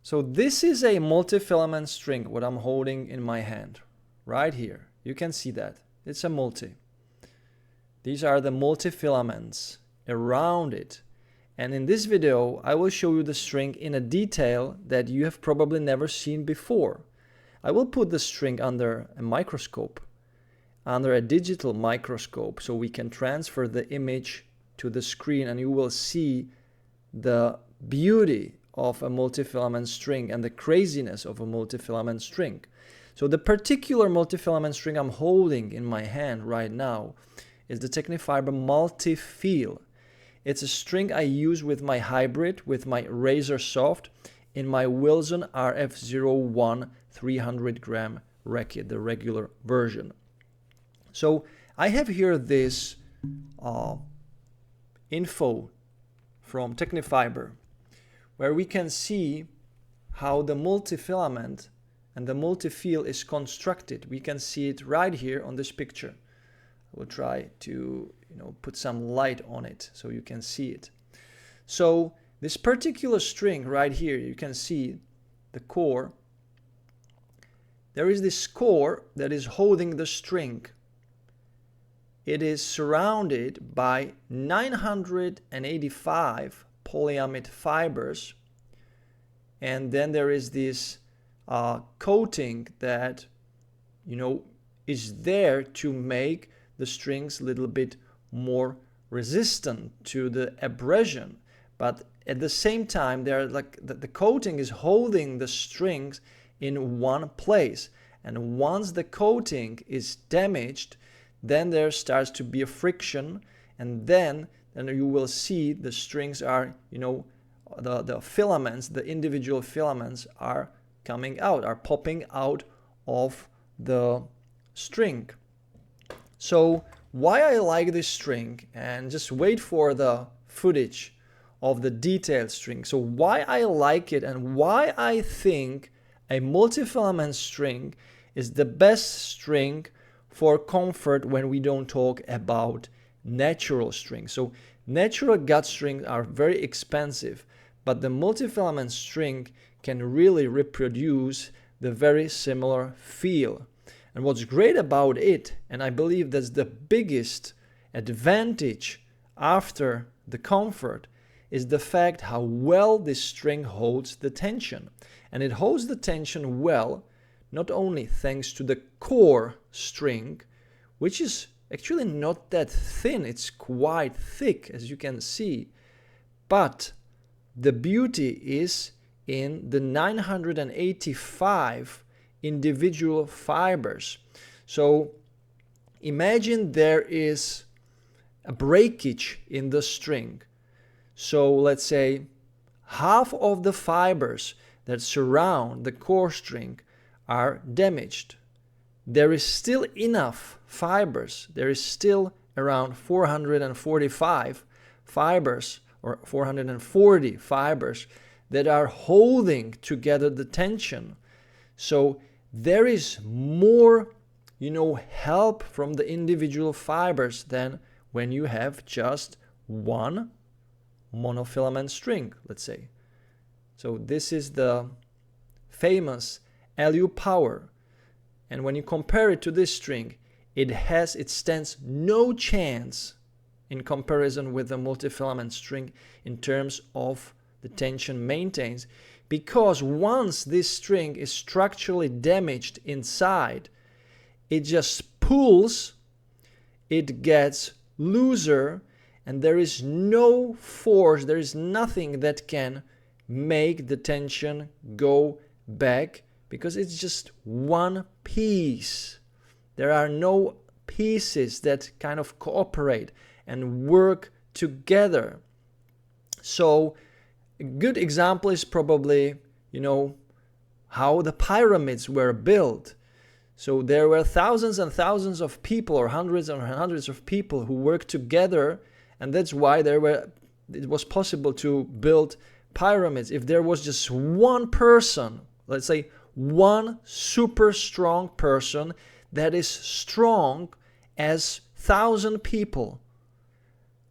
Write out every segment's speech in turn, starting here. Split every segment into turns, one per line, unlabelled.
So this is a multifilament string, what I'm holding in my hand, right here. You can see that. It's a multi. These are the multifilaments around it. And in this video, I will show you the string in a detail that you have probably never seen before. I will put the string under a microscope, under a digital microscope, so we can transfer the image to the screen and you will see the beauty of a multifilament string and the craziness of a multifilament string. So the particular multifilament string I'm holding in my hand right now is the Tecnifibre Multifeel. It's a string I use with my hybrid, with my Razor Soft, in my Wilson RF01 300 gram Racquet, the regular version. So I have here this info from Tecnifibre, where we can see how the multifilament and the multifeel is constructed. We can see it right here on this picture. I will try to put some light on it so you can see it. So this particular string right here, you can see the core. There is this core that is holding the string. It is surrounded by 985 polyamide fibers, and then there is this coating that is there to make the strings a little bit more resistant to the abrasion, but at the same time they're like the coating is holding the strings in one place, and once the coating is damaged, then there starts to be a friction, and then you will see the strings are, the filaments, the individual filaments are coming out, are popping out of the string. So why I like this string, and just wait for the footage of the detailed string. So why I like it and why I think a multifilament string is the best string for comfort when we don't talk about natural strings. So natural gut strings are very expensive, but the multifilament string can really reproduce the very similar feel. And what's great about it, and I believe that's the biggest advantage after the comfort, is the fact how well this string holds the tension. And it holds the tension well, not only thanks to the core string, which is actually not that thin, it's quite thick as you can see, but the beauty is in the 985 individual fibers. So imagine there is a breakage in the string. So let's say half of the fibers that surround the core string are damaged. There is still enough fibers, there is still around 445 fibers or 440 fibers that are holding together the tension. So there is more, help from the individual fibers than when you have just one monofilament string, let's say. So this is the famous LU power. And when you compare it to this string, it stands no chance in comparison with the multifilament string in terms of the tension maintains, because once this string is structurally damaged inside, it just pulls, it gets looser, and there is no force, there is nothing that can make the tension go back, because it's just one piece. There are no pieces that kind of cooperate and work together. So a good example is probably, how the pyramids were built. So there were thousands and thousands of people, or hundreds and hundreds of people who worked together, and that's why it was possible to build pyramids. If there was just one person, let's say one super strong person that is strong as 1,000 people,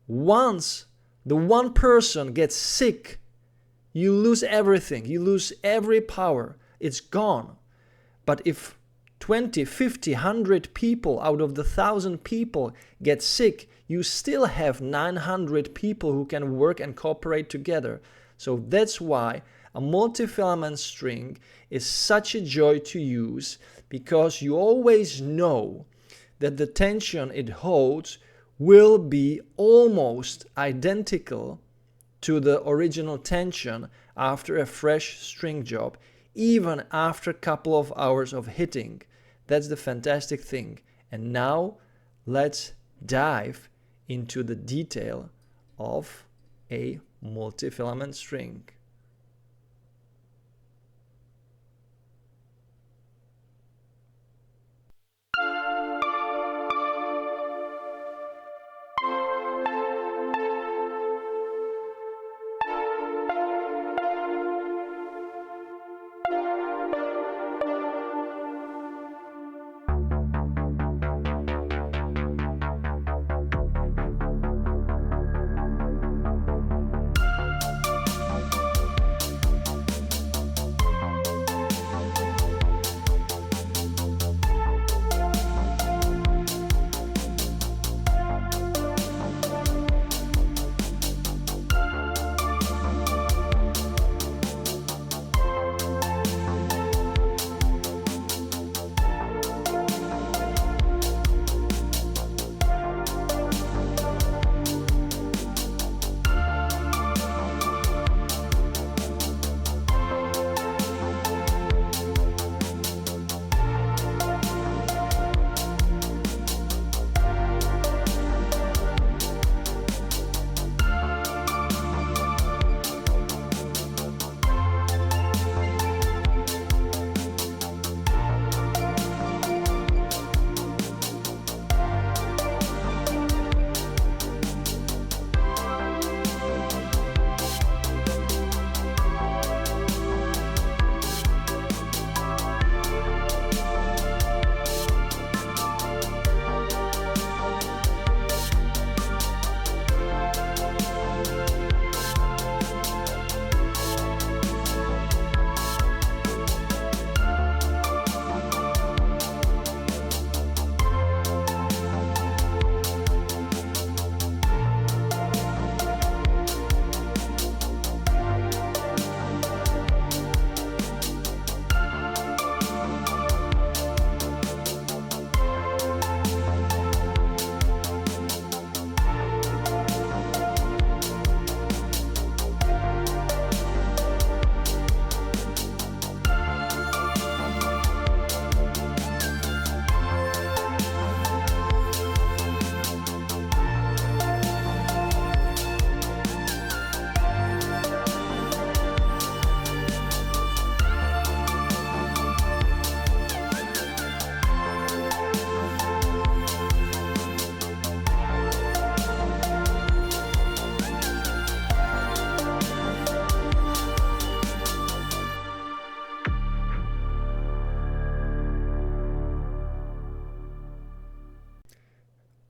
once the one person gets sick, you lose everything, you lose every power, it's gone. But if 20, 50, 100 people out of the 1,000 people get sick, you still have 900 people who can work and cooperate together. So that's why a multifilament string is such a joy to use, because you always know that the tension it holds will be almost identical to the original tension after a fresh string job, even after a couple of hours of hitting. That's the fantastic thing. And now let's dive into the detail of a multifilament string.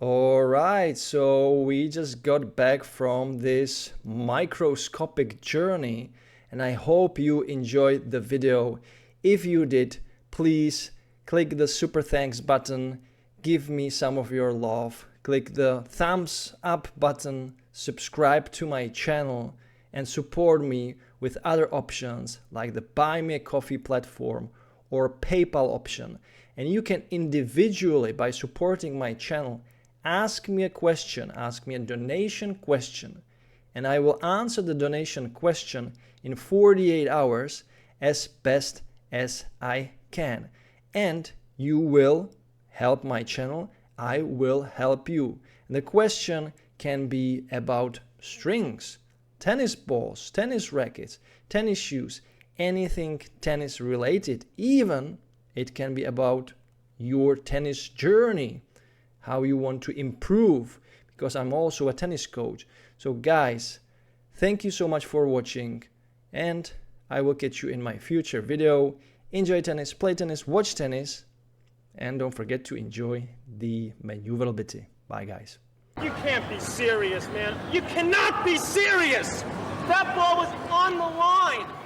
Alright, so we just got back from this microscopic journey, and I hope you enjoyed the video. If you did, please click the super thanks button, give me some of your love, click the thumbs up button, subscribe to my channel, and support me with other options like the Buy Me a Coffee platform or PayPal option. And you can individually, by supporting my channel, ask me a question, ask me a donation question, and I will answer the donation question in 48 hours as best as I can. And you will help my channel, I will help you. And the question can be about strings, tennis balls, tennis rackets, tennis shoes, anything tennis related. Even it can be about your tennis journey, how you want to improve, because I'm also a tennis coach. So guys, thank you so much for watching, and I will catch you in my future video. Enjoy tennis, play tennis, watch tennis, and don't forget to enjoy the manooovrlbity. Bye guys.
You can't be serious, man. You cannot be serious! That ball was on the line.